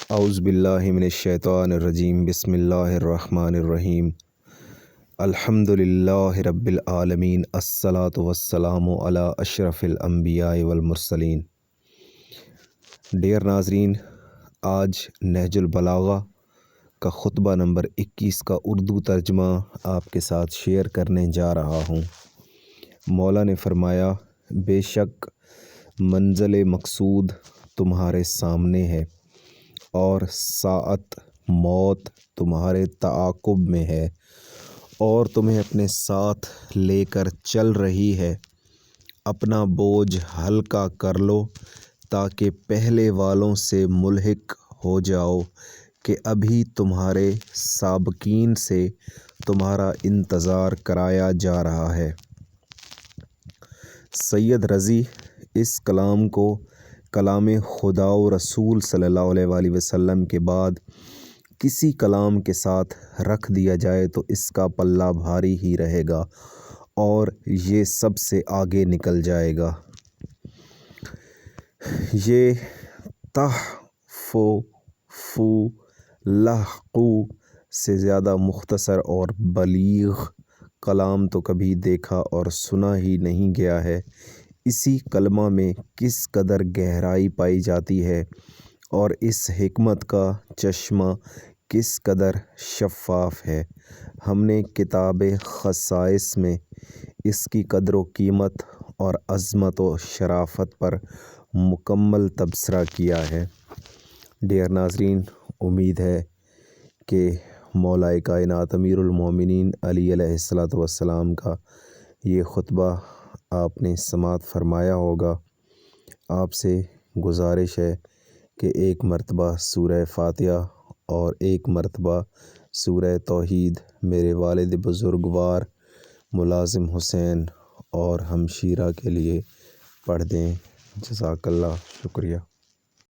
اعوذ باللہ من الشیطان الرجیم، بسم اللہ الرحمن الرحیم، الحمد للہ رب العالمین، الصلاۃ والسلام علی اشرف الانبیاء والمرسلین۔ ڈیئر ناظرین، آج نہج البلاغہ کا خطبہ نمبر 21 کا اردو ترجمہ آپ کے ساتھ شیئر کرنے جا رہا ہوں۔ مولا نے فرمایا، بے شک منزل مقصود تمہارے سامنے ہے اور ساعت موت تمہارے تعاقب میں ہے اور تمہیں اپنے ساتھ لے کر چل رہی ہے۔ اپنا بوجھ ہلکا کر لو تاکہ پہلے والوں سے ملحق ہو جاؤ کہ ابھی تمہارے سابقین سے تمہارا انتظار کرایا جا رہا ہے۔ سید رضی اس کلام کو کلام خدا و رسول صلی اللہ علیہ وآلہ وسلم کے بعد کسی کلام کے ساتھ رکھ دیا جائے تو اس کا پلہ بھاری ہی رہے گا اور یہ سب سے آگے نکل جائے گا۔ یہ سے زیادہ مختصر اور بلیغ کلام تو کبھی دیکھا اور سنا ہی نہیں گیا ہے۔ اسی کلمہ میں کس قدر گہرائی پائی جاتی ہے اور اس حکمت کا چشمہ کس قدر شفاف ہے۔ ہم نے کتاب خصائص میں اس کی قدر و قیمت اور عظمت و شرافت پر مکمل تبصرہ کیا ہے۔ ڈیئر ناظرین، امید ہے کہ مولائے کائنات امیر المومنین علیہ السلام کا یہ خطبہ آپ نے سماعت فرمایا ہوگا۔ آپ سے گزارش ہے کہ ایک مرتبہ سورہ فاتحہ اور ایک مرتبہ سورہ توحید میرے والد بزرگوار ملازم حسین اور ہمشیرہ کے لیے پڑھ دیں۔ جزاک اللہ، شکریہ۔